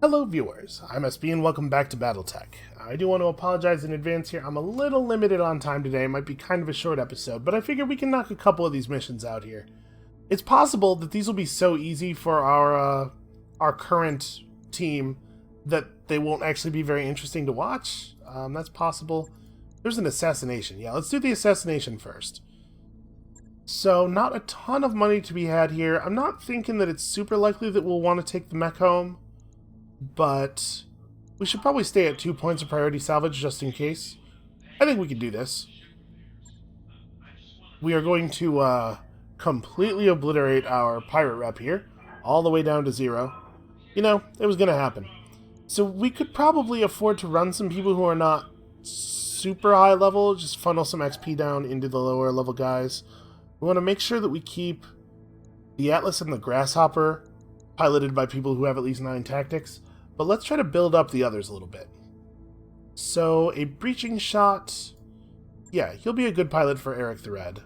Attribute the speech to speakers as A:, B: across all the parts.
A: Hello viewers, I'm SB and welcome back to BattleTech. I do want to apologize in advance here. I'm a little limited on time today. It might be kind of a short episode, but I figured we can knock a couple of these missions out here. It's possible that these will be so easy for our current team that they won't actually be very interesting to watch. That's possible. There's an assassination. Yeah, let's do the assassination first. So, not a ton of money to be had here. I'm not thinking that it's super likely that we'll want to take the mech home, but we should probably stay at 2 points of priority salvage just in case. I think we can do this. We are going to completely obliterate our pirate rep here, all the way down to 0. You know, it was going to happen. So we could probably afford to run some people who are not super high level, just funnel some XP down into the lower level guys. We want to make sure that we keep the Atlas and the Grasshopper piloted by people who have at least 9 tactics, but let's try to build up the others a little bit. So, a breaching shot, yeah, he'll be a good pilot for Eric the Red.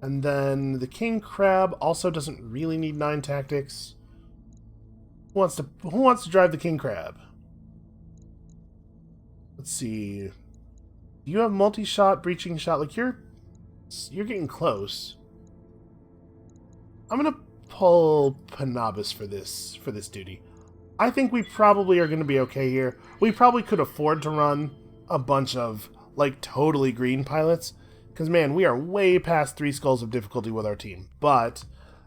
A: And then the King Crab also doesn't really need 9 tactics. Who wants to drive the King Crab? Let's see. Do you have multi-shot, breaching shot? Like, you're getting close. I'm gonna pull Panabas for this duty. I think we probably are gonna be okay here. We probably could afford to run a bunch of, like, totally green pilots. Because, man, we are way past 3 skulls of difficulty with our team. But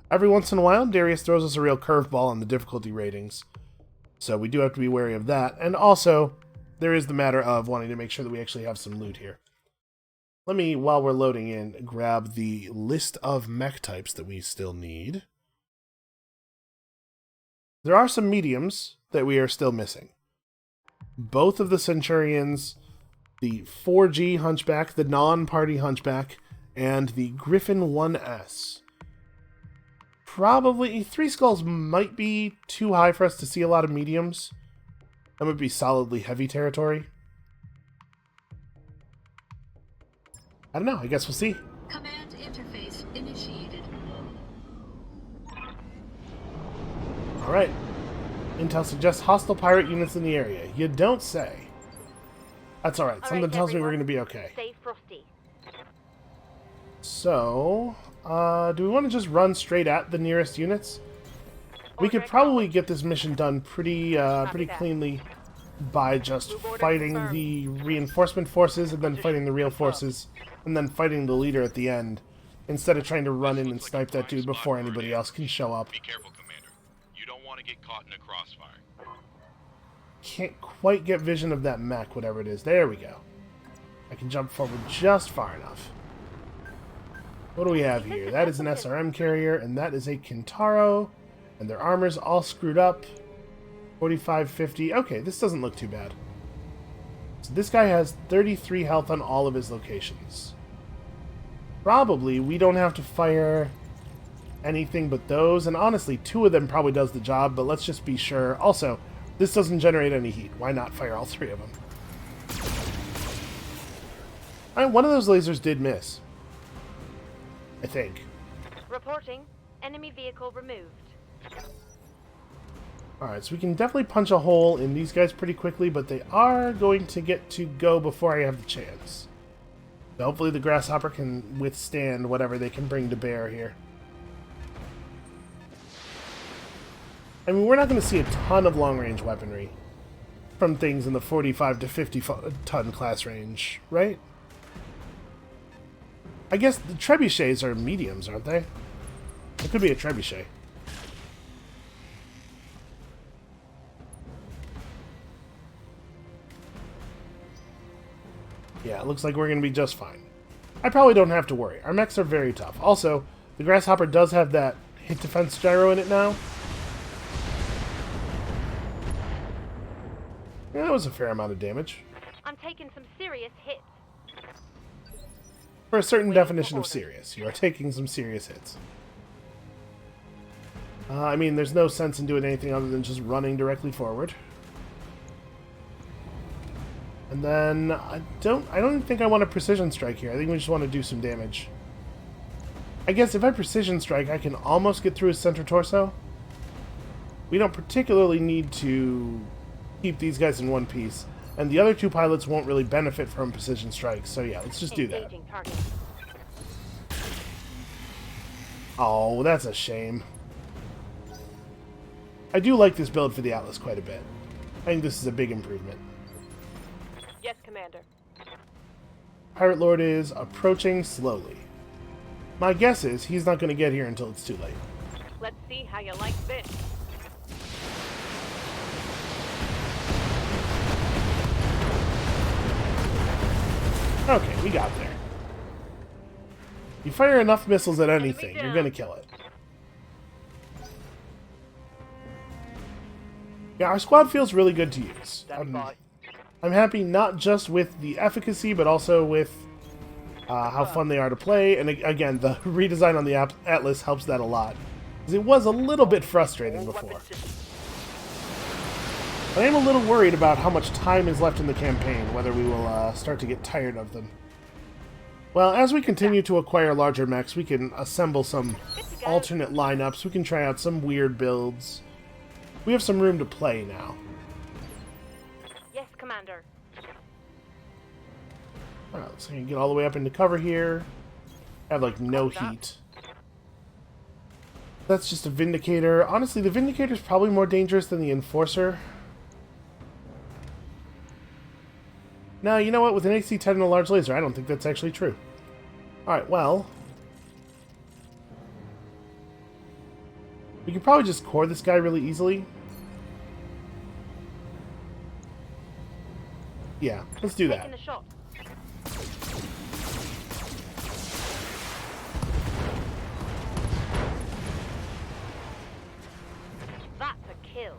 A: every once in a while, Darius throws us a real curveball on the difficulty ratings. So we do have to be wary of that. And also, there is the matter of wanting to make sure that we actually have some loot here. Let me, while we're loading in, grab the list of mech types that we still need. There are some mediums that we are still missing. Both of the Centurions, the 4G Hunchback, the non-party Hunchback, and the Griffin 1S. Probably 3 skulls might be too high for us to see a lot of mediums. That would be solidly heavy territory. I don't know, I guess we'll see.
B: Command interface initiated.
A: Alright. Intel suggests hostile pirate units in the area. You don't say. That's alright. Something tells me we're going to be okay.
C: Stay frosty.
A: So, do we want to just run straight at the nearest units? We could probably get this mission done pretty cleanly by just fighting the reinforcement forces and then fighting the real forces and then fighting the leader at the end, instead of trying to run in and snipe that dude before anybody else can show up.
D: Be careful, Commander. You don't want to get caught in a crossfire.
A: Can't quite get vision of that mech, whatever it is. There we go. I can jump forward just far enough. What do we have here? That is an SRM carrier, and that is a Kintaro, and their armor's all screwed up. 4550. Okay, this doesn't look too bad. So this guy has 33 health on all of his locations. Probably we don't have to fire anything but those, and honestly 2 of them probably does the job, but let's just be sure. Also, this doesn't generate any heat. Why not fire all 3 of them? Alright, one of those lasers did miss, I think.
C: Reporting. Enemy vehicle removed.
A: Alright, so we can definitely punch a hole in these guys pretty quickly, but they are going to get to go before I have the chance. So hopefully the Grasshopper can withstand whatever they can bring to bear here. I mean, we're not going to see a ton of long-range weaponry from things in the 45 to 50-ton class range, right? I guess the trebuchets are mediums, aren't they? It could be a trebuchet. Yeah, it looks like we're going to be just fine. I probably don't have to worry. Our mechs are very tough. Also, the Grasshopper does have that hit defense gyro in it now. Yeah, that was a fair amount of damage.
C: I'm taking some serious hits.
A: For a certain definition of serious. You are taking some serious hits. I mean, there's no sense in doing anything other than just running directly forward. And then, I don't even think I want a precision strike here. I think we just want to do some damage. I guess if I precision strike, I can almost get through his center torso. We don't particularly need to keep these guys in one piece. And the other two pilots won't really benefit from precision strikes, so yeah, let's just do that.
C: Engaging target.
A: Oh, that's a shame. I do like this build for the Atlas quite a bit. I think this is a big improvement.
C: Yes, Commander.
A: Pirate Lord is approaching slowly. My guess is he's not going to get here until it's too late.
C: Let's see how you like this.
A: Okay, we got there. You fire enough missiles at anything, you're going to kill it. Yeah, our squad feels really good to use. I'm happy not just with the efficacy, but also with how fun they are to play. And again, the redesign on the Atlas helps that a lot. Because it was a little bit frustrating before. I am a little worried about how much time is left in the campaign, whether we will start to get tired of them. Well, as we continue to acquire larger mechs, we can assemble some alternate lineups. We can try out some weird builds. We have some room to play now.
C: Yes, Commander.
A: Alright, so you can get all the way up into cover here. Have, like, no heat. That's just a Vindicator. Honestly, the Vindicator is probably more dangerous than the Enforcer. No, you know what? With an AC-10 and a large laser, I don't think that's actually true. Alright, well... we can probably just core this guy really easily. Yeah, let's do that.
C: Taking a shot. That's a kill.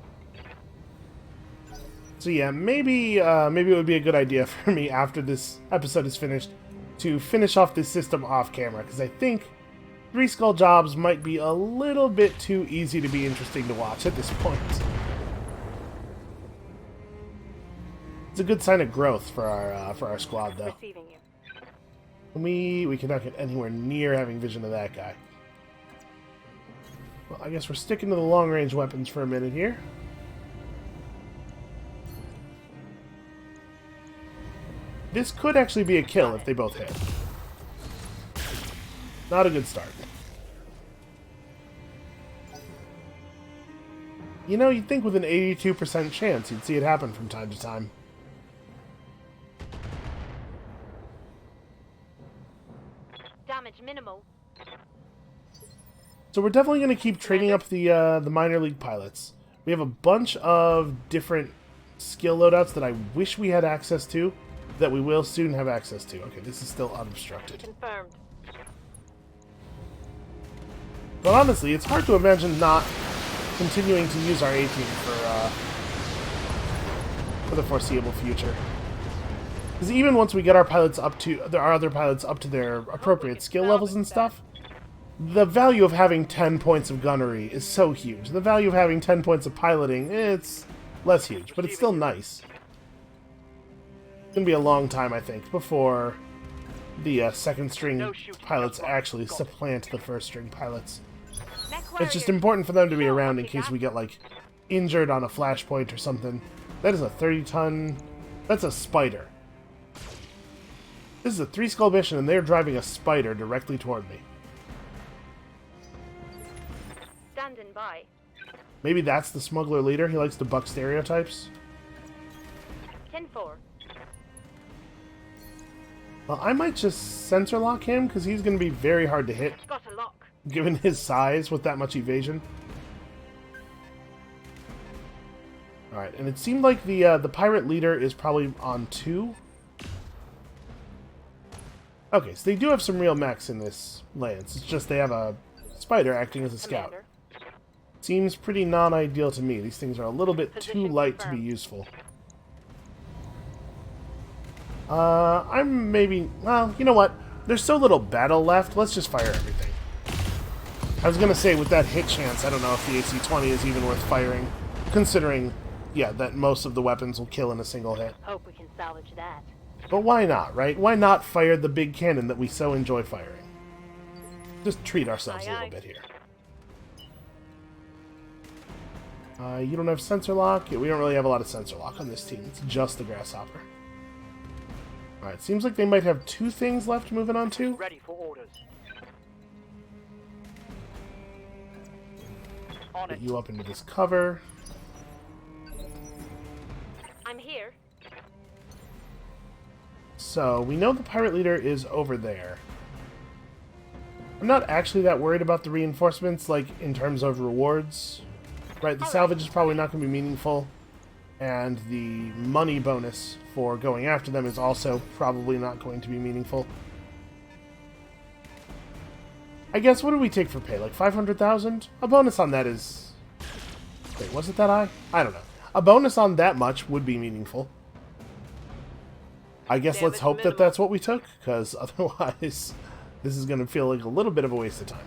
A: So yeah, maybe it would be a good idea for me after this episode is finished to finish off this system off camera, because I think 3 skull jobs might be a little bit too easy to be interesting to watch at this point. It's a good sign of growth for our squad, though.
C: Receiving you.
A: And we cannot get anywhere near having vision of that guy. Well, I guess we're sticking to the long-range weapons for a minute here. This could actually be a kill if they both hit. Not a good start. You know, you'd think with an 82% chance you'd see it happen from time to time.
C: Damage minimal.
A: So we're definitely going to keep training up the minor league pilots. We have a bunch of different skill loadouts that I wish we had access to, that we will soon have access to. Okay, this is still unobstructed.
C: Confirmed.
A: But honestly, it's hard to imagine not continuing to use our A-team for the foreseeable future. Because even once we get our pilots up to our other pilots up to their appropriate skill levels and stuff, the value of having 10 points of gunnery is so huge. The value of having 10 points of piloting, it's less huge, but it's still nice. It's going to be a long time, I think, before the second string pilots actually supplant the first string pilots. It's just important for them to be around in case we get, like, injured on a Flashpoint or something. That is a 30-ton... that's a spider. This is a 3-skull mission, and they're driving a spider directly toward me.
C: Standing by.
A: Maybe that's the smuggler leader. He likes to buck stereotypes.
C: 10-4.
A: Well, I might just sensor lock him, because he's going to be very hard to hit,
C: Got a lock.
A: given his size with that much evasion. Alright, and it seemed like the pirate leader is probably on 2. Okay, so they do have some real mechs in this lance. It's just they have a spider acting as a scout.
C: Commander.
A: Seems pretty non-ideal to me. These things are a little bit too
C: Position
A: light to be
C: confirmed.
A: useful. I'm maybe... well, you know what? There's so little battle left. Let's just fire everything. I was going to say, with that hit chance, I don't know if the AC-20 is even worth firing. Considering, yeah, that most of the weapons will kill in a single hit.
C: Hope we can salvage that.
A: But why not, right? Why not fire the big cannon that we so enjoy firing? Just treat ourselves a little bit here. You don't have sensor lock? Yeah, we don't really have a lot of sensor lock on this team. It's just the grasshopper. Alright, seems like they might have 2 things left moving on to.
E: Ready for orders. On
A: Get
E: it.
A: you up into this cover.
C: I'm here.
A: So, we know the pirate leader is over there. I'm not actually that worried about the reinforcements, like, in terms of rewards. Right, the salvage is probably not going to be meaningful. And the money bonus for going after them is also probably not going to be meaningful. I guess, what do we take for pay? Like 500,000? A bonus on that is... Wait, was it that high? I don't know. A bonus on that much would be meaningful. I guess let's hope that that's what we took, because otherwise this is going to feel like a little bit of a waste of time.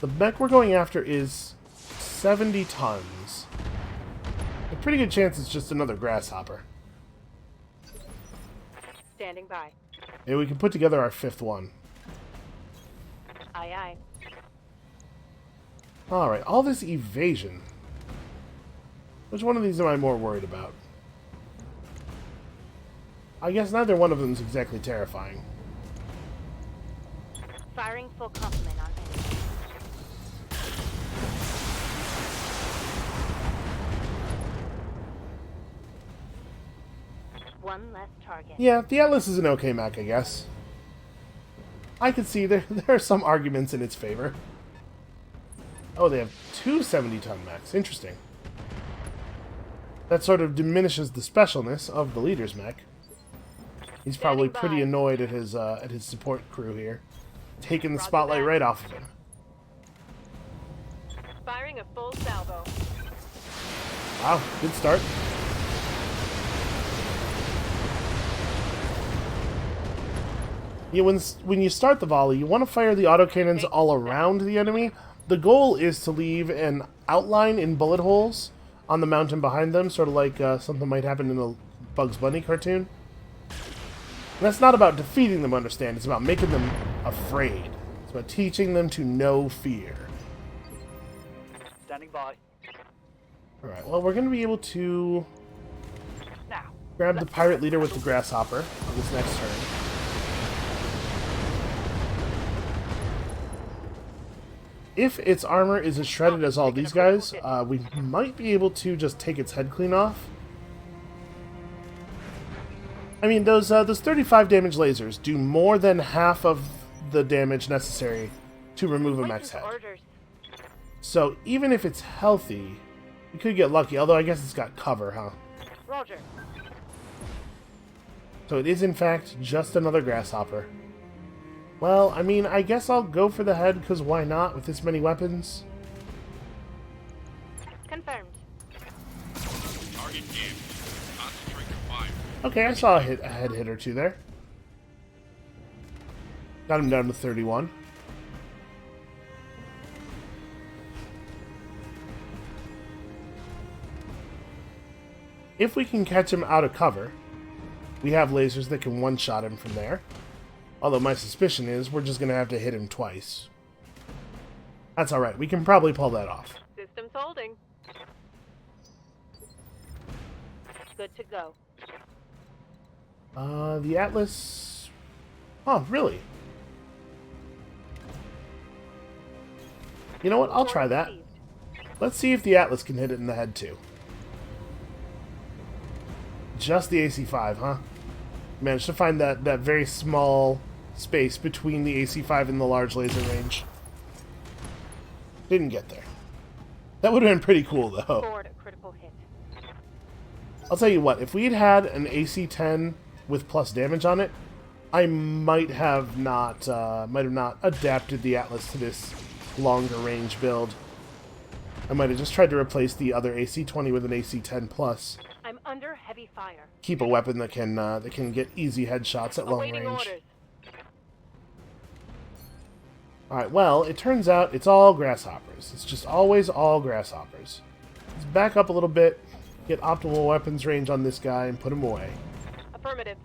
A: The mech we're going after is 70 tons. A pretty good chance it's just another grasshopper.
C: Standing by.
A: Maybe we can put together our 5th one.
C: Aye, aye.
A: Alright, all this evasion. Which one of these am I more worried about? I guess neither one of them is exactly terrifying.
C: Firing full complement on enemy. One less target.
A: Yeah, the Atlas is an okay mech, I guess. I can see there are some arguments in its favor. Oh, they have 2 70-ton mechs. Interesting. That sort of diminishes the specialness of the leader's mech. He's probably pretty annoyed at his support crew here, taking the spotlight right off of him.
C: Firing a full salvo.
A: Wow, good start. Yeah, when you start the volley, you want to fire the autocannons all around the enemy. The goal is to leave an outline in bullet holes on the mountain behind them, sort of like something might happen in a Bugs Bunny cartoon. And that's not about defeating them, understand. It's about making them afraid. It's about teaching them to know fear.
E: Standing by.
A: Alright, well, we're going to be able to
E: Now.
A: grab the pirate leader with the grasshopper on this next turn. If its armor is as shredded as all these guys, we might be able to just take its head clean off. I mean, those 35 damage lasers do more than half of the damage necessary to remove a mech's head. So even if it's healthy, we could get lucky, although I guess it's got cover, huh?
C: Roger.
A: So it is in fact just another grasshopper. Well, I mean, I guess I'll go for the head, because why not, with this many weapons?
C: Confirmed.
D: Target damaged. Concentrate your fire.
A: Okay, I saw a head hit or two there. Got him down to 31. If we can catch him out of cover, we have lasers that can one-shot him from there. Although my suspicion is we're just going to have to hit him twice. That's alright, we can probably pull that off.
C: Systems holding. Good to go.
A: The Atlas... Oh, really? You know what? I'll try that. Let's see if the Atlas can hit it in the head, too. Just the AC-5, huh? Managed to find that very small space between the AC-5 and the large laser range. Didn't get there. That would have been pretty cool, though.
C: Scored a critical hit.
A: I'll tell you what, if we had had an AC-10 with plus damage on it, I might have not adapted the Atlas to this longer range build. I might have just tried to replace the other AC-20 with an AC-10 plus.
C: I'm under heavy fire.
A: Keep a weapon that can get easy headshots at long
C: Awaiting
A: range.
C: orders.
A: Alright, well, it turns out it's all grasshoppers. It's just always all grasshoppers. Let's back up a little bit, get optimal weapons range on this guy, and put him away.
C: Affirmative.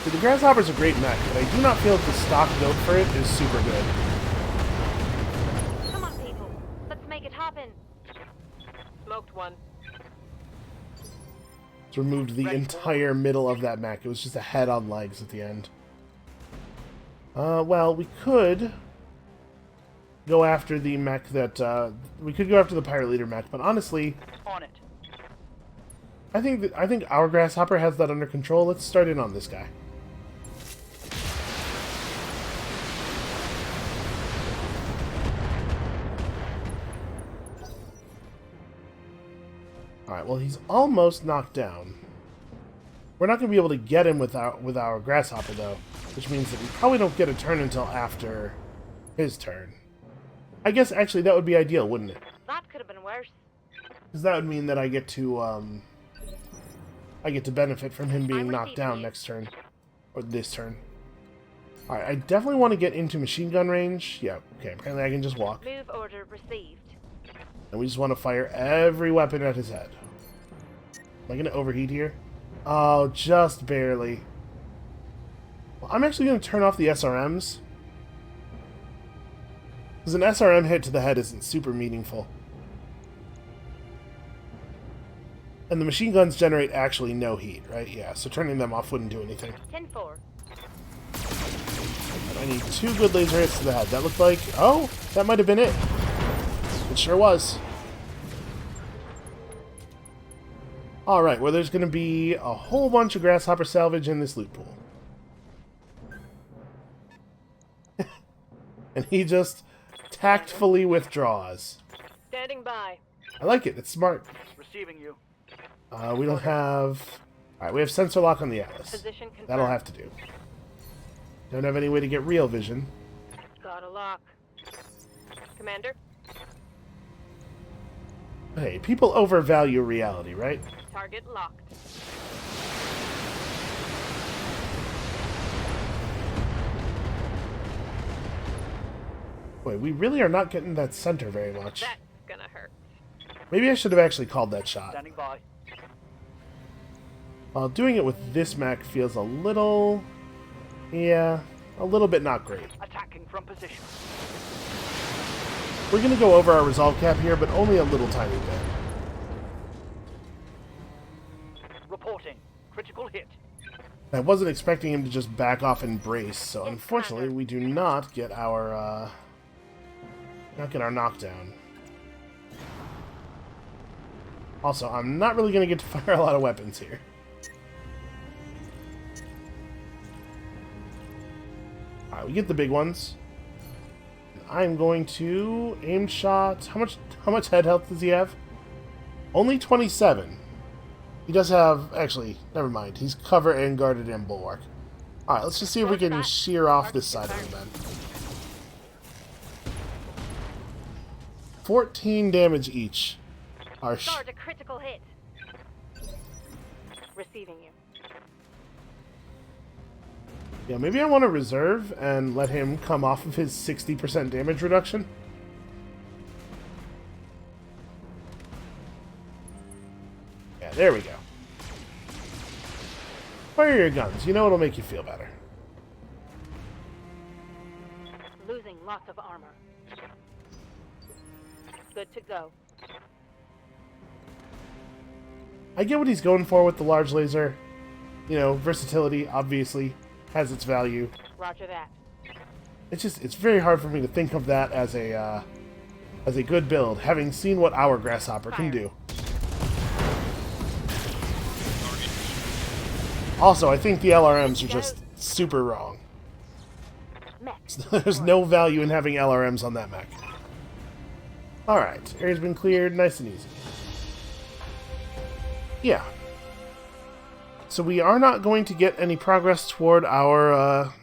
A: See, the grasshopper's a great mech, but I do not feel that the stock build for it is super good.
C: weapon. Smoked one.
A: It's removed the entire middle of that mech. It was just a head on legs at the end. Well, we could go after the mech that, we could go after the pirate leader mech, but honestly,
E: On it.
A: I think our grasshopper has that under control. Let's start in on this guy. Alright, well, he's almost knocked down. We're not going to be able to get him with our grasshopper, though, which means that we probably don't get a turn until after his turn. I guess, actually, that would be ideal, wouldn't it?
C: That could have been worse.
A: Because that would mean that I get to benefit from him being knocked down next turn. Or this turn. Alright, I definitely want to get into machine gun range. Yeah, okay, apparently I can just walk.
C: Move order received.
A: And we just want to fire every weapon at his head. Am I going to overheat here? Oh, just barely. Well, I'm actually going to turn off the SRMs. Because an SRM hit to the head isn't super meaningful. And the machine guns generate actually no heat, right? Yeah, so turning them off wouldn't do anything.
C: 10-4.
A: And I need 2 good laser hits to the head. That looked like... Oh, that might have been it. It sure was. Alright, well there's going to be a whole bunch of grasshopper salvage in this loot pool. And he just tactfully withdraws.
C: Standing by.
A: I like it, it's smart.
E: Receiving you.
A: We don't have... Alright, we have sensor lock on the Atlas.
C: Position confirmed.
A: That'll have to do. Don't have any way to get real vision.
C: Got a lock. Commander,
A: Hey, people overvalue reality, right?
C: target locked.
A: Wait, we really are not getting that center very much.
C: That's gonna hurt.
A: Maybe I should have actually called that shot.
E: Standing by.
A: While doing it with this mech feels a little... Yeah, a little bit not great.
E: Attacking from position.
A: We're going to go over our resolve cap here, but only a little tiny bit.
E: Reporting. Critical hit.
A: I wasn't expecting him to just back off and brace, so unfortunately we do not get our knockdown. Also, I'm not really going to get to fire a lot of weapons here. Alright, we get the big ones. I'm going to aim shot. How much head health does he have? Only 27. He does have, actually, never mind. He's cover and guarded and bulwark. Alright, let's just see if we can shear off this side of him then. 14 damage each.
C: Start a critical hit. Receiving you.
A: Yeah, maybe I want to reserve and let him come off of his 60% damage reduction. Yeah, there we go. Fire your guns. You know it'll make you feel better.
C: Losing lots of armor. Good to go.
A: I get what he's going for with the large laser. You know, versatility, obviously, has its value.
C: Roger that.
A: It's very hard for me to think of that as a good build, having seen what our grasshopper can do. Also, I think the LRMs are just super wrong. There's no value in having LRMs on that mech. Alright, area's been cleared, nice and easy. Yeah. So we are not going to get any progress toward our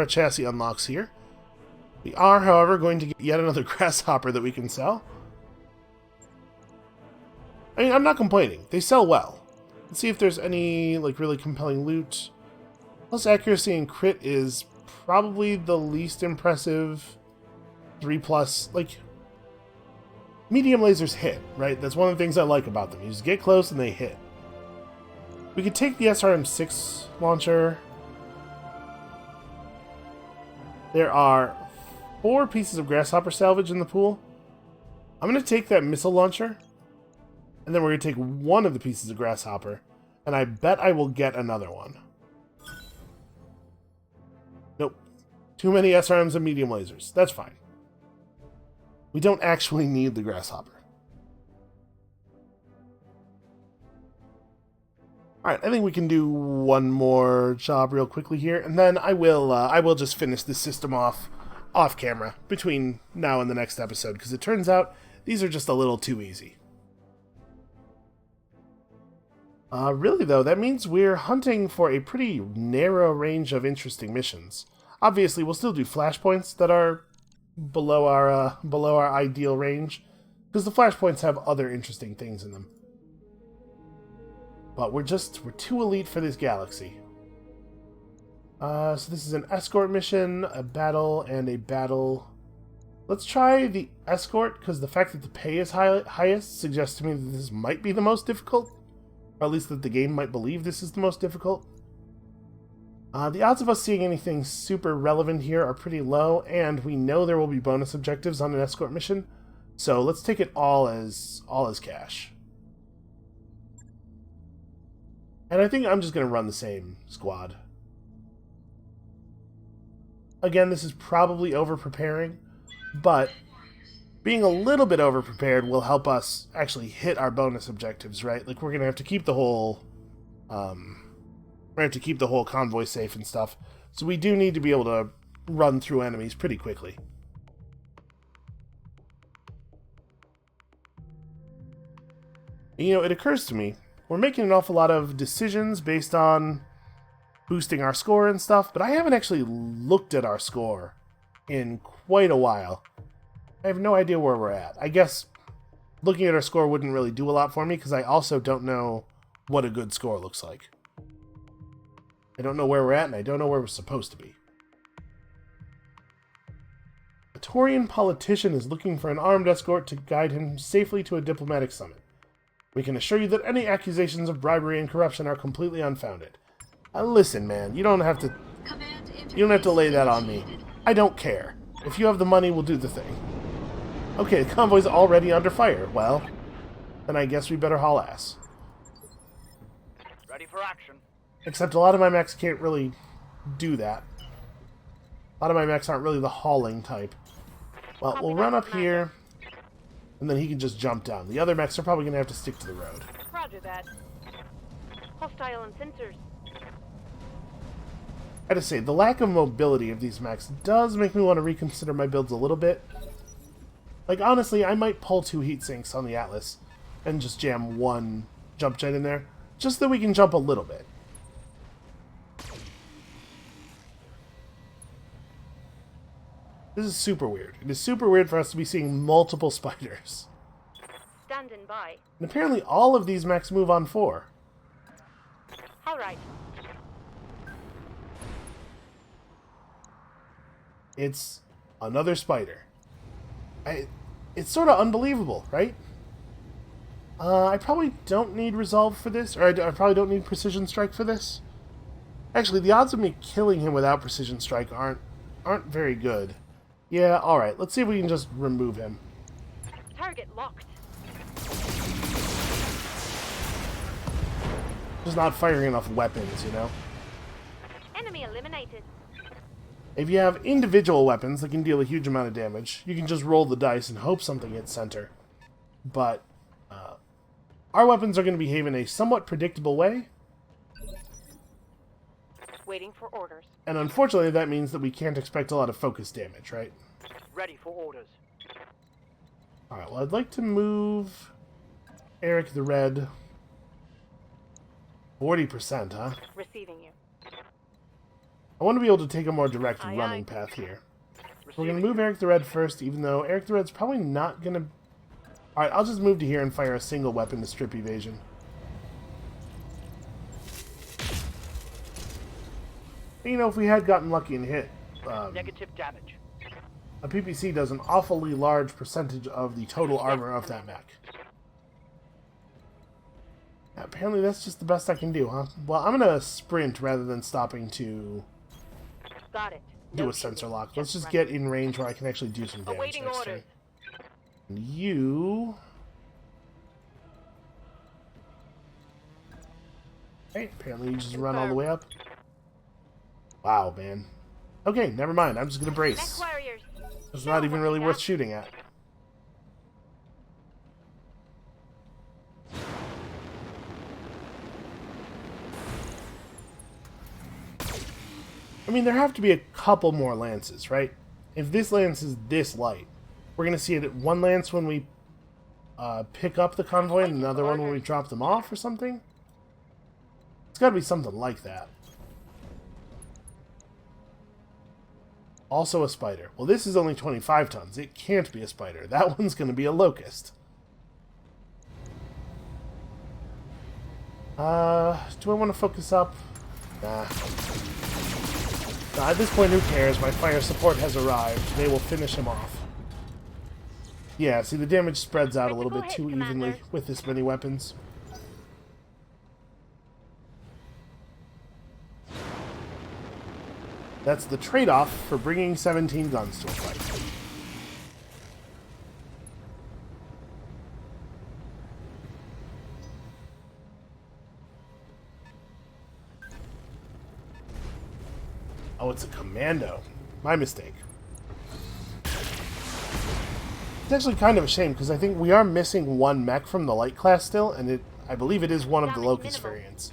A: chassis unlocks here. We are, however, going to get yet another grasshopper that we can sell. I mean, I'm not complaining. They sell well. Let's see if there's any, like, really compelling loot. Plus accuracy and crit is probably the least impressive 3+, like... Medium lasers hit, right? That's one of the things I like about them. You just get close and they hit. We could take the SRM-6 launcher. There are 4 pieces of grasshopper salvage in the pool. I'm going to take that missile launcher, and then we're going to take one of the pieces of grasshopper, and I bet I will get another one. Nope. Too many SRMs and medium lasers. That's fine. We don't actually need the grasshopper. Alright, I think we can do one more job real quickly here, and then I will just finish this system off camera between now and the next episode, because it turns out these are just a little too easy. Really though, that means we're hunting for a pretty narrow range of interesting missions. Obviously, we'll still do flashpoints that are below our ideal range, because the flashpoints have other interesting things in them. But we're too elite for this galaxy. So this is an escort mission, a battle, and a battle. Let's try the escort, because the fact that the pay is highest suggests to me that this might be the most difficult. Or at least that the game might believe this is the most difficult. The odds of us seeing anything super relevant here are pretty low, and we know there will be bonus objectives on an escort mission. So let's take it all as cash. And I think I'm just going to run the same squad. Again, this is probably over-preparing, but being a little bit over-prepared will help us actually hit our bonus objectives, right? Like, we're going to have to keep the whole... convoy safe and stuff. So we do need to be able to run through enemies pretty quickly. You know, it occurs to me, we're making an awful lot of decisions based on boosting our score and stuff, but I haven't actually looked at our score in quite a while. I have no idea where we're at. I guess looking at our score wouldn't really do a lot for me, because I also don't know what a good score looks like. I don't know where we're at, and I don't know where we're supposed to be. A Taurian politician is looking for an armed escort to guide him safely to a diplomatic summit. We can assure you that any accusations of bribery and corruption are completely unfounded. Listen, man, you don't have to lay that on me. I don't care. If you have the money, we'll do the thing. Okay, the convoy's already under fire. Well, then I guess we better haul ass.
E: Ready for action.
A: Except a lot of my mechs can't really do that. A lot of my mechs aren't really the hauling type. Well, we'll run up here, and then he can just jump down. The other mechs are probably going to have to stick to the road.
C: Roger that. Hostile on sensors.
A: I gotta say, the lack of mobility of these mechs does make me want to reconsider my builds a little bit. Like, honestly, I might pull 2 heat sinks on the Atlas and just jam 1 jump jet in there, just so we can jump a little bit. This is super weird. It is super weird for us to be seeing multiple spiders.
C: Standing by.
A: And apparently all of these mechs move on 4.
C: All right.
A: It's another spider. It's sort of unbelievable, right? I probably don't need resolve for this, or I probably don't need precision strike for this. Actually, the odds of me killing him without precision strike aren't very good. Yeah, alright, let's see if we can just remove him.
C: Target locked.
A: Just not firing enough weapons, you know?
C: Enemy eliminated.
A: If you have individual weapons that can deal a huge amount of damage, you can just roll the dice and hope something hits center. But our weapons are going to behave in a somewhat predictable way.
C: Waiting for orders.
A: And unfortunately, that means that we can't expect a lot of focus damage, right?
E: Ready for orders.
A: Alright, well, I'd like to move Eric the Red. 40%, huh?
C: Receiving you.
A: I want to be able to take a more direct running path here. We're going to move Eric the Red first, even though Eric the Red's probably not going to... Alright, I'll just move to here and fire a single weapon to strip evasion. You know, if we had gotten lucky and hit...
E: Negative damage.
A: A PPC does an awfully large percentage of the total armor of that mech. Apparently that's just the best I can do, huh? Well, I'm going to sprint rather than stopping to
C: Got it.
A: do a sensor lock. Let's just get in range where I can actually do some damage
C: Awaiting
A: next
C: orders.
A: turn. You... Okay, apparently you just run all the way up. Wow, man. Okay, never mind. I'm just gonna
C: Mech
A: brace.
C: warriors.
A: It's
C: Show
A: not
C: 'em
A: even
C: what
A: really
C: you
A: worth
C: got.
A: shooting at. I mean, there have to be a couple more lances, right? If this lance is this light, we're going to see it at one lance when we pick up the convoy and another one when we drop them off or something? It's got to be something like that. Also a spider. Well, this is only 25 tons. It can't be a spider. That one's going to be a locust. Do I want to focus up? Nah. At this point, who cares? My fire support has arrived. They will finish him off. Yeah, see, the damage spreads out a little bit too evenly with this many weapons. That's the trade-off for bringing 17 guns to a fight. Oh, it's a commando. My mistake. It's actually kind of a shame, because I think we are missing one mech from the light class still, and I believe it is one of the Locust variants.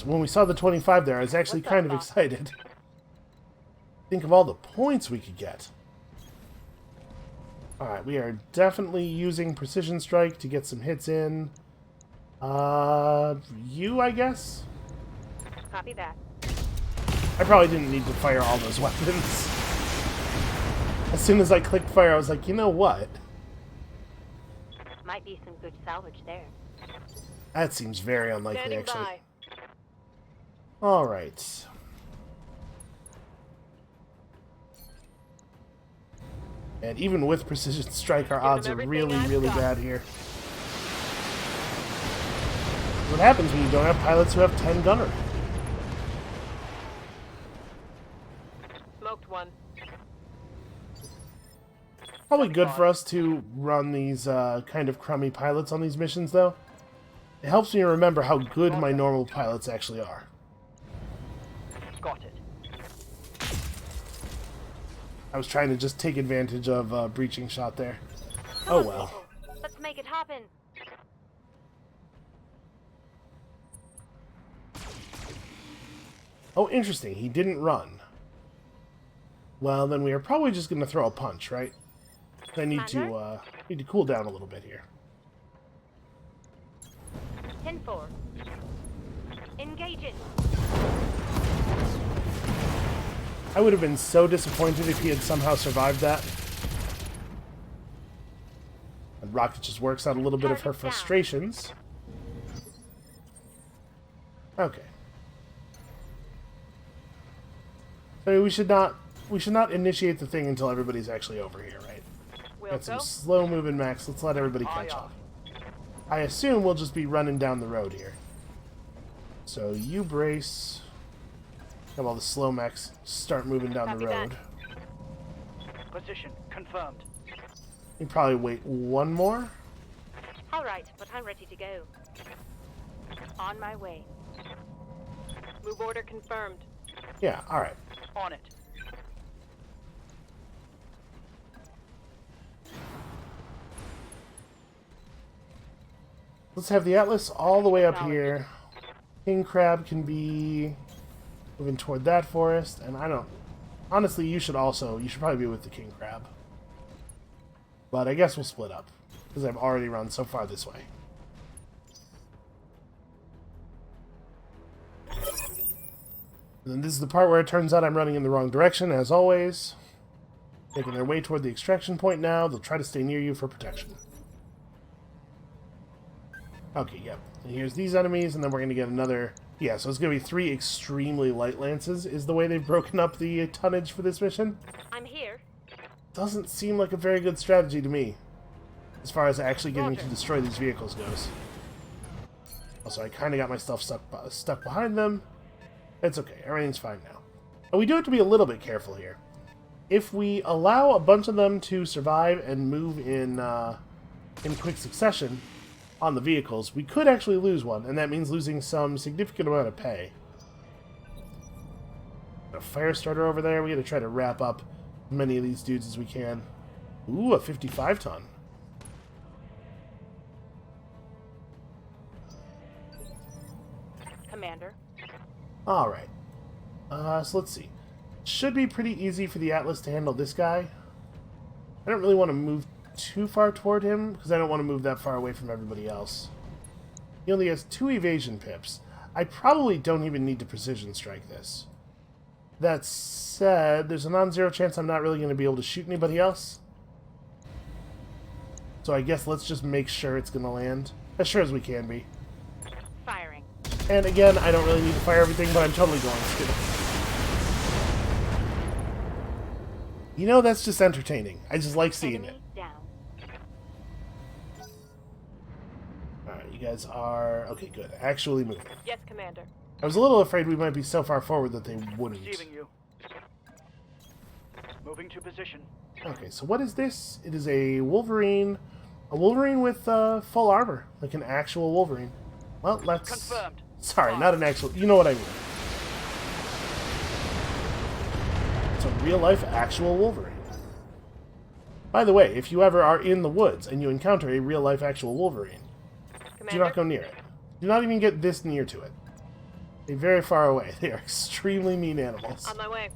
A: When we saw the 25 there, I was actually kind of excited. Think of all the points we could get. Alright, we are definitely using Precision Strike to get some hits in. You, I guess?
C: Copy that.
A: I probably didn't need to fire all those weapons. As soon as I clicked fire, I was like, you know what?
C: Might be some good salvage there.
A: That seems very unlikely,
C: Standing
A: actually.
C: by.
A: Alright. And even with Precision Strike, our odds are really, really bad here. What happens when you don't have pilots who have 10 gunnery?
E: Smoked one.
A: Probably good for us to run these kind of crummy pilots on these missions, though. It helps me remember how good my normal pilots actually are.
E: Got it.
A: I was trying to just take advantage of breaching shot there. Oh well.
C: Let's make it happen.
A: Oh, interesting. He didn't run. Well, then we are probably just going to throw a punch, right? I need to cool down a little bit here.
C: 10-4. Engaging.
A: I would have been so disappointed if he had somehow survived that. And Rocket just works out a little bit of her frustrations. Okay. So we should not initiate the thing until everybody's actually over here, right? Got some slow moving mechs. Let's let everybody catch up. I assume we'll just be running down the road here. So you brace. Have all the slow mechs start moving down the road.
E: Position confirmed.
A: You probably wait one more.
C: All right, but I'm ready to go. On my way. Move order confirmed.
A: Yeah, alright.
E: On it.
A: Let's have the Atlas all the way up here. King Crab can be moving toward that forest, and I don't... Honestly, you should probably be with the King Crab. But I guess we'll split up, because I've already run so far this way. And then this is the part where it turns out I'm running in the wrong direction, as always. Making their way toward the extraction point now. They'll try to stay near you for protection. Okay, yep. And here's these enemies, and then we're going to get another... Yeah, so it's going to be 3 extremely light lances, is the way they've broken up the tonnage for this mission.
C: I'm here.
A: Doesn't seem like a very good strategy to me, as far as actually getting to destroy these vehicles goes. Also, I kind of got my stuff stuck behind them. It's okay, everything's fine now. But we do have to be a little bit careful here. if we allow a bunch of them to survive and move in quick succession on the vehicles, we could actually lose one, and that means losing some significant amount of pay. A fire starter over there. We got to try to wrap up as many of these dudes as we can. Ooh, a 55-ton.
C: Commander.
A: All right. So let's see. Should be pretty easy for the Atlas to handle this guy. I don't really want to move too far toward him, because I don't want to move that far away from everybody else. He only has 2 evasion pips. I probably don't even need to precision strike this. That said, there's a non-zero chance I'm not really going to be able to shoot anybody else. So I guess let's just make sure it's going to land. As sure as we can be.
C: Firing.
A: And again, I don't really need to fire everything, but I'm totally going to. You know, that's just entertaining. I just like seeing it.
C: Enemy down.
A: Alright, you guys are... Okay, good. Actually moving.
C: Yes, Commander.
A: I was a little afraid we might be so far forward that they wouldn't.
E: Receiving you. Moving to position.
A: Okay, so what is this? It is a Wolverine. A Wolverine with full armor. Like an actual Wolverine. Well, let's...
E: Confirmed.
A: Sorry, not an actual... You know what I mean. It's a real-life actual Wolverine. By the way, if you ever are in the woods and you encounter a real-life actual Wolverine,
C: Commander.
A: do not go near it. Do not even get this near to it. They're very far away. They are extremely mean animals.
C: On my way.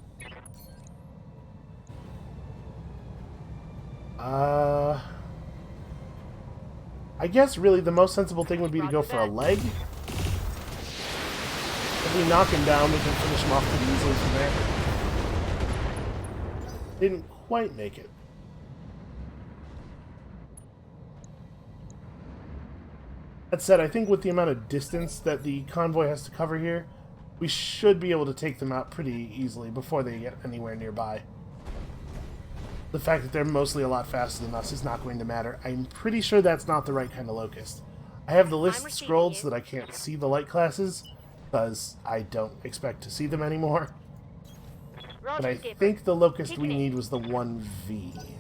A: I guess really the most sensible thing would be to go for a leg. If we knock him down, we can finish him off pretty easily from there. Didn't quite make it. That said, I think with the amount of distance that the convoy has to cover here, we should be able to take them out pretty easily before they get anywhere nearby. The fact that they're mostly a lot faster than us is not going to matter. I'm pretty sure that's not the right kind of locust. I have the list
C: receiving
A: scrolled
C: you.
A: so that I can't see the light classes, because I don't expect to see them anymore.
C: Roger,
A: But I
C: Skipper.
A: think the locust we
C: Taking it.
A: need was the 1V.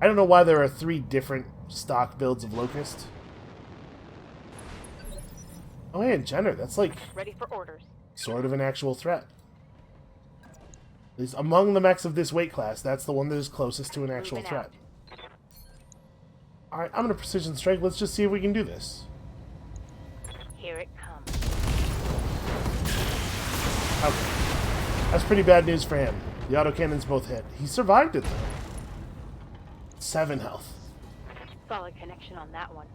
A: I don't know why there are 3 different stock builds of locust. Oh, hey, and Jenner, that's like
C: Ready for orders.
A: sort of an actual threat. At least among the mechs of this weight class, that's the one that is closest to an actual
C: Moving
A: threat.
C: out.
A: Alright, I'm going to precision strike. Let's just see if we can do this.
C: Here it comes.
A: Okay. That's pretty bad news for him. The autocannons both hit. He survived it, though. 7 health.
C: Solid connection on that one.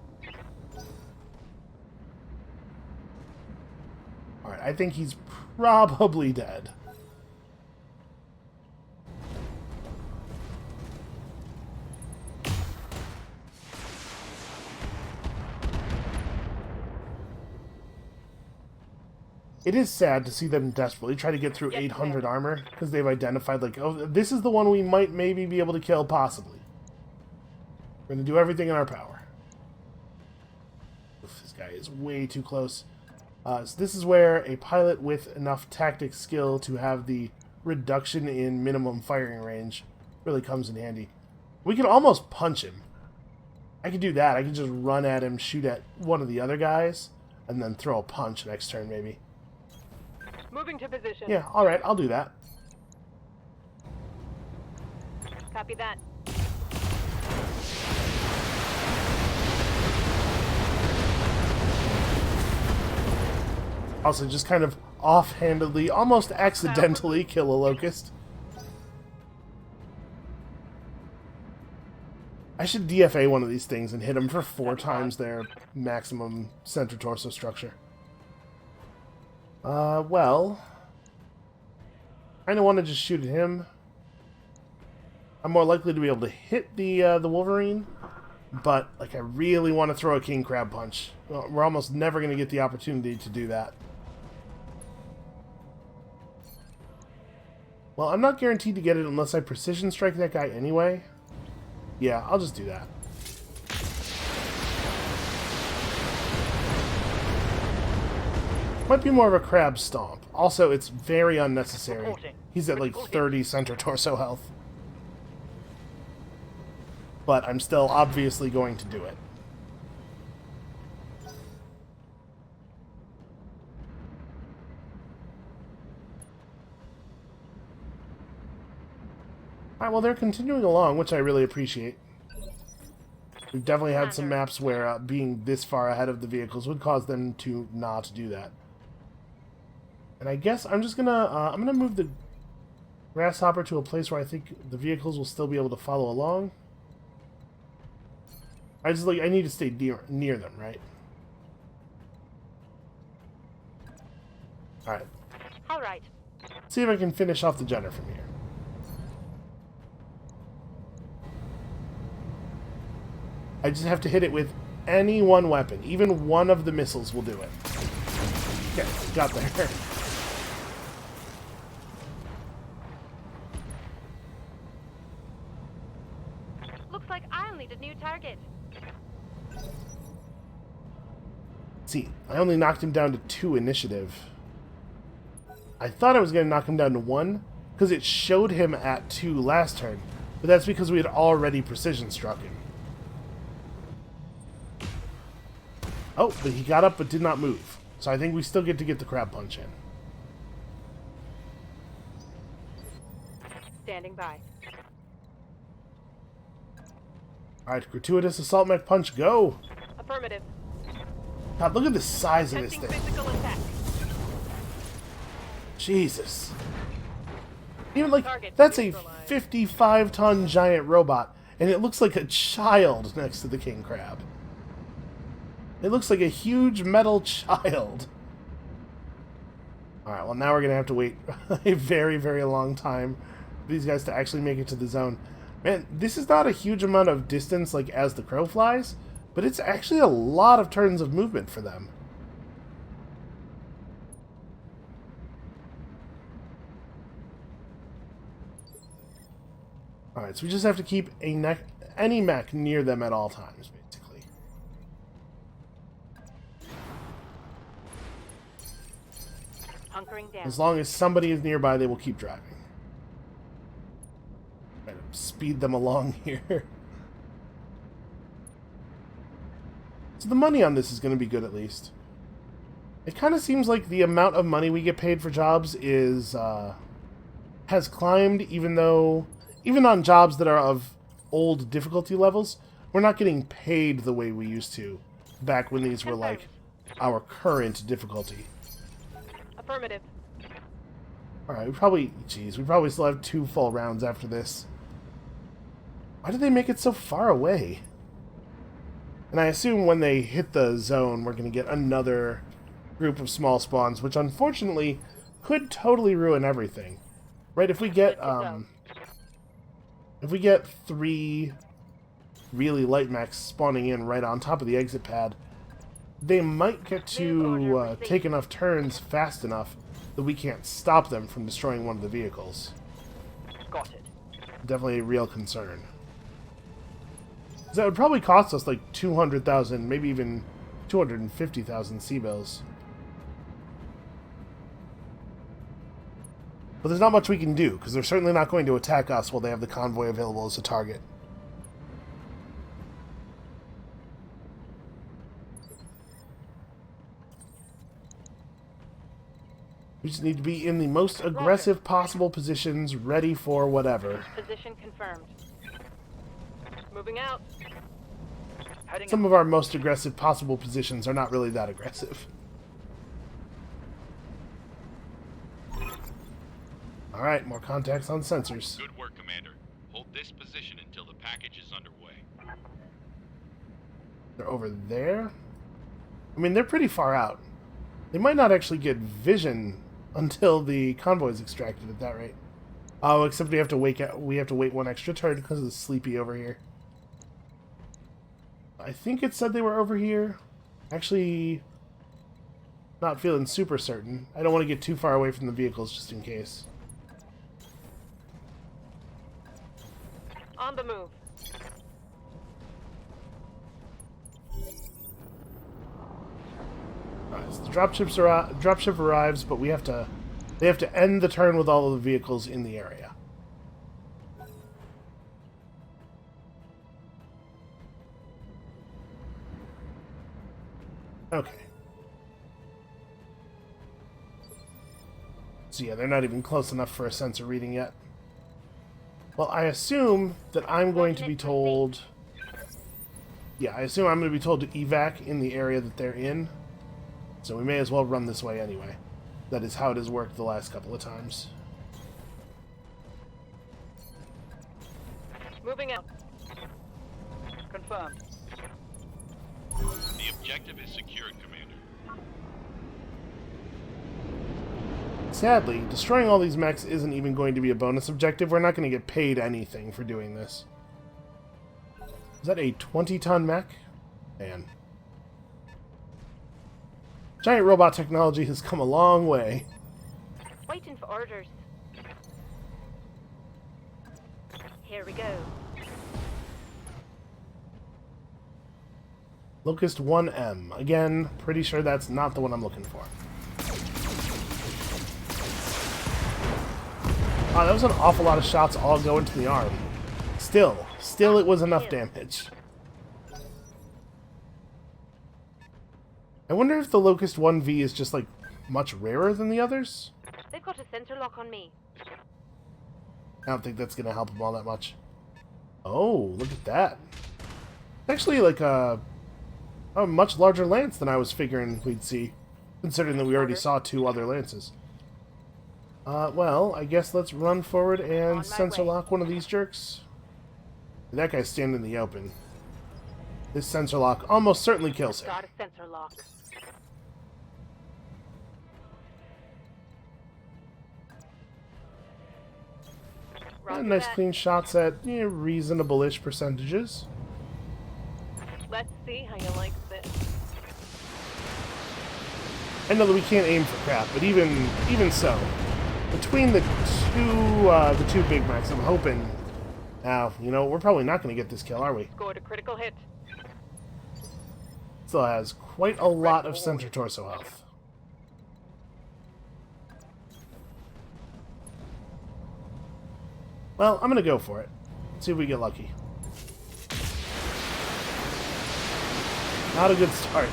A: Alright, I think he's probably dead. It is sad to see them desperately try to get through
C: Yes,
A: 800
C: ma'am.
A: armor, because they've identified, like, oh, this is the one we might maybe be able to kill, possibly. We're going to do everything in our power. Oof, this guy is way too close. So this is where a pilot with enough tactic skill to have the reduction in minimum firing range really comes in handy. We can almost punch him. I could do that. I could just run at him, shoot at one of the other guys, and then throw a punch next turn, maybe.
C: Moving to position.
A: Yeah, alright, I'll do that.
C: Copy that.
A: Also, just kind of offhandedly, almost accidentally kill a locust. I should DFA one of these things and hit them for 4 times their maximum center torso structure. Well... I kinda want to just shoot at him. I'm more likely to be able to hit the Wolverine, but, like, I really want to throw a King Crab Punch. Well, we're almost never going to get the opportunity to do that. Well, I'm not guaranteed to get it unless I precision strike that guy anyway. Yeah, I'll just do that. Might be more of a crab stomp. Also, it's very unnecessary.
E: Reporting.
A: He's at like
E: Critical
A: 30 center torso health. But I'm still obviously going to do it. Alright, well, they're continuing along, which I really appreciate. We've definitely had some maps where being this far ahead of the vehicles would cause them to not do that. And I guess I'm just I'm gonna move the grasshopper to a place where I think the vehicles will still be able to follow along. I need to stay near them, right? Alright.
C: Alright.
A: See if I can finish off the Jenner from here. I just have to hit it with any one weapon. Even one of the missiles will do it. Okay, got there.
C: Looks like I'll need a new target.
A: See, I only knocked him down to 2 initiative. I thought I was going to knock him down to 1, because it showed him at 2 last turn, but that's because we had already precision struck him. Oh, but he got up but did not move. So I think we still get to get the crab punch in.
C: Standing by.
A: Alright, gratuitous assault mech punch, go!
C: Affirmative.
A: God, look at the size of this
C: Testing
A: thing.
C: physical attack.
A: Jesus. Even like,
C: Target
A: that's a
C: neutralized.
A: 55-ton giant robot, and it looks like a child next to the king crab. It looks like a huge metal child. Alright, well now we're going to have to wait a very, very long time for these guys to actually make it to the zone. Man, this is not a huge amount of distance like as the crow flies, but it's actually a lot of turns of movement for them. Alright, so we just have to keep any mech near them at all times, basically.
C: Hunkering down.
A: As long as somebody is nearby, they will keep driving. Try to speed them along here. So the money on this is going to be good at least. It kind of seems like the amount of money we get paid for jobs is has climbed, even on jobs that are of old difficulty levels, we're not getting paid the way we used to back when these were like our current difficulty.
C: Affirmative.
A: Alright, we probably still have 2 full rounds after this. Why did they make it so far away? And I assume when they hit the zone, we're going to get another group of small spawns, which unfortunately could totally ruin everything. Right, if we get 3 really light mechs spawning in right on top of the exit pad, they might get to take enough turns fast enough that we can't stop them from destroying one of the vehicles.
E: Got it.
A: Definitely a real concern. That would probably cost us like 200,000, maybe even 250,000 C-bills. But there's not much we can do, because they're certainly not going to attack us while they have the convoy available as a target. We just need to be in the most aggressive possible positions, ready for whatever.
C: Position confirmed. Moving out.
E: Heading
A: Some of our most aggressive possible positions are not really that aggressive. Alright, more contacts on sensors.
D: Good work, Commander. Hold this position until the package is underway.
A: They're over there? I mean, they're pretty far out. They might not actually get vision until the convoy is extracted at that rate. Oh, except we have to wait 1 extra turn because of the sleepy over here. I think it said they were over here. Actually, not feeling super certain. I don't want to get too far away from the vehicles just in case.
C: On the move.
A: Alright, so dropship arrives, but they have to end the turn with all of the vehicles in the area. Okay. So yeah, they're not even close enough for a sensor reading yet. Well, I assume that I'm going to be told... Yeah, I assume I'm going to be told to evac in the area that they're in. So we may as well run this way anyway. That is how it has worked the last couple of times.
E: Moving out. Confirmed.
D: The objective is secured, Commander.
A: Sadly, destroying all these mechs isn't even going to be a bonus objective. We're not going to get paid anything for doing this. Is that a 20-ton mech? Man. Giant robot technology has come a long way.
C: Waiting for orders. Here we go.
A: Locust 1M. Again, pretty sure that's not the one I'm looking for. Wow, that was an awful lot of shots all going to the arm. Still it was enough damage. I wonder if the Locust 1V is just, like, much rarer than the others?
C: They've got a sensor lock on me.
A: I don't think that's going to help them all that much. Oh, look at that. Actually, like, a much larger lance than I was figuring we'd see, considering that we already saw 2 other lances. Well, I guess let's run forward and sensor lock one of these jerks. That guy's standing in the open. This sensor lock almost certainly kills him.
C: Got a sensor lock.
A: Nice clean shots at reasonable-ish percentages.
C: Let's see how you like this.
A: I know that we can't aim for crap, but even so, between the two big mechs, I'm hoping. Now, we're probably not going to get this kill, are we?
C: Scored a critical hit.
A: Still has quite a lot of center torso health. Well, I'm going to go for it. See if we get lucky. Not a good start.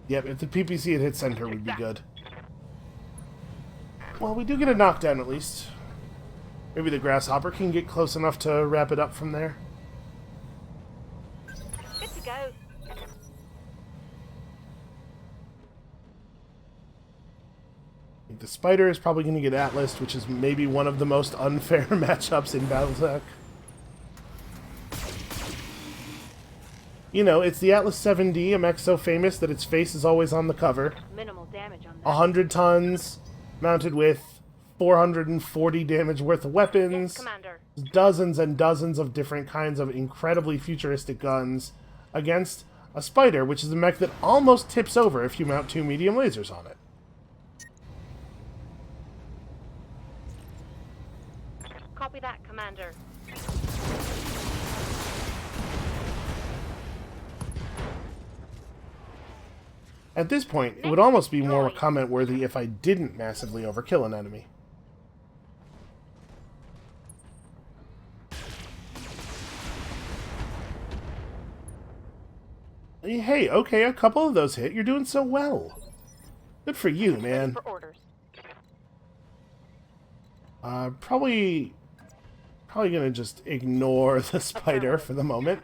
A: Yep, if the PPC had hit center, we'd be good. Well, we do get a knockdown at least. Maybe the grasshopper can get close enough to wrap it up from there.
C: Good to go.
A: I think the spider is probably going to get Atlas, which is maybe one of the most unfair matchups in BattleTech. It's the Atlas 7D, a mech so famous that its face is always on the cover.
C: Minimal damage on that.
A: 100 tons, mounted with 440 damage worth of weapons.
C: Yes, Commander.
A: Dozens and dozens of different kinds of incredibly futuristic guns against a spider, which is a mech that almost tips over if you mount 2 medium lasers on it.
C: Copy that, Commander.
A: At this point, it would almost be more comment-worthy if I didn't massively overkill an enemy. Hey, okay, a couple of those hit. You're doing so well. Good for you, man.
C: For orders.
A: Probably gonna just ignore the spider for the moment.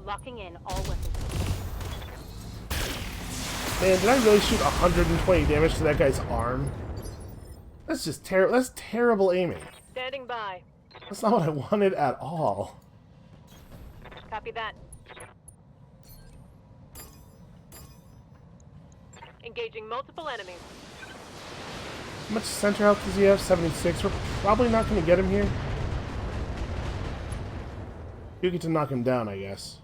C: Locking in all weapons.
A: Man, did I really shoot 120 damage to that guy's arm? That's just terrible. That's terrible aiming.
C: Standing by.
A: That's not what I wanted at all.
C: Copy that. Engaging multiple enemies.
A: How much center health does he have? 76. We're probably not going to get him here. You get to knock him down, I guess.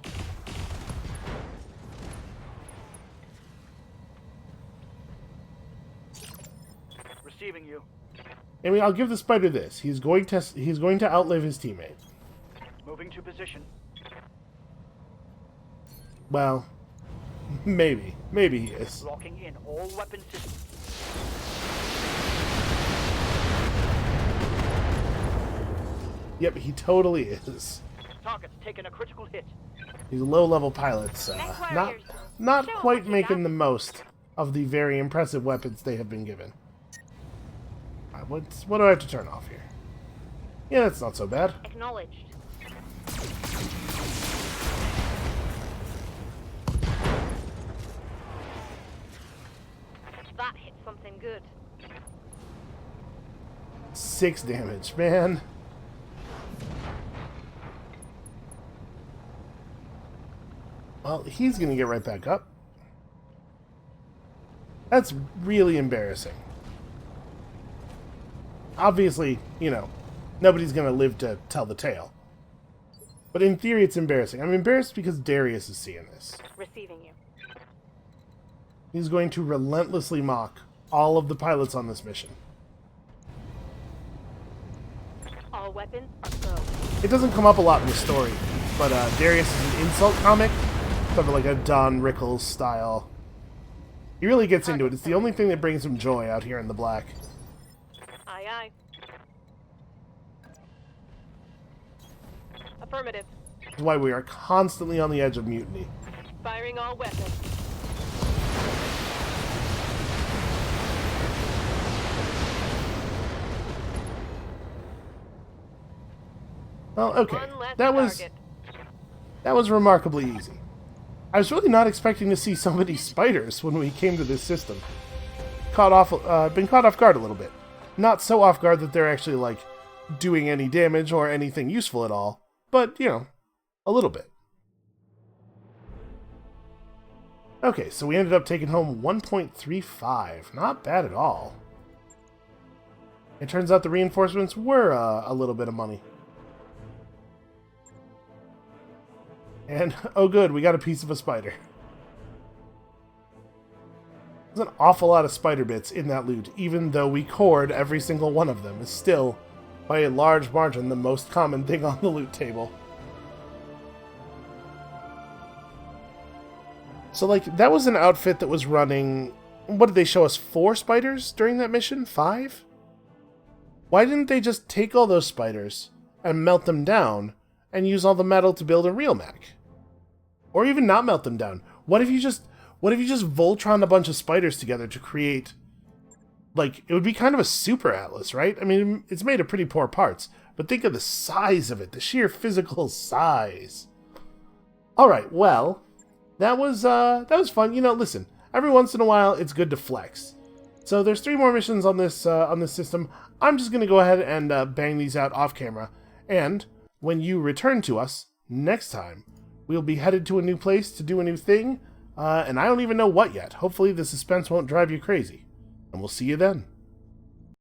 E: Receiving you.
A: I mean, I'll give the spider this. He's going to outlive his teammate.
E: Moving to position.
A: Well, maybe. Maybe he is.
E: Locking in all weapon systems.
A: Yep, he totally is.
E: Target's taken a critical hit.
A: These low-level pilots, not
C: Show 'em
A: quite
C: what you
A: making
C: got.
A: the most of the very impressive weapons they have been given. Alright, what do I have to turn off here? Yeah, that's not so bad.
C: Acknowledged. That hit something good.
A: 6 damage, man. Well, he's gonna get right back up. That's really embarrassing. Obviously, you know, nobody's gonna live to tell the tale. But in theory, it's embarrassing. I'm embarrassed because Darius is seeing this.
C: Receiving you.
A: He's going to relentlessly mock all of the pilots on this mission.
C: All weapons are go.
A: It doesn't come up a lot in the story, but Darius is an insult comic, sort of like a Don Rickles style. He really gets into it. It's the only thing that brings him joy out here in the black.
C: Aye, aye. Affirmative.
A: That's why we are constantly on the edge of mutiny.
C: Firing all weapons.
A: Well, okay.
C: One less
A: That was remarkably easy. I was really not expecting to see so many spiders when we came to this system. Been caught off guard a little bit. Not so off guard that they're actually, like, doing any damage or anything useful at all, but, you know, a little bit. Okay, so we ended up taking home 1.35. Not bad at all. It turns out the reinforcements were a little bit of money. And, oh good, we got a piece of a spider. There's an awful lot of spider bits in that loot, even though we cored every single one of them. It's still, by a large margin, the most common thing on the loot table. So, like, that was an outfit that was running... What did they show us? 4 spiders during that mission? 5? Why didn't they just take all those spiders and melt them down and use all the metal to build a real mech? Or even not melt them down. What if you just Voltron a bunch of spiders together to create, like, it would be kind of a super Atlas, right? I mean, it's made of pretty poor parts, but think of the size of it, the sheer physical size. All right, well, that was fun. You know, listen, every once in a while, it's good to flex. So there's 3 more missions on this system. I'm just gonna go ahead and bang these out off camera, and when you return to us next time, we'll be headed to a new place to do a new thing, and I don't even know what yet. Hopefully the suspense won't drive you crazy. And we'll see you then.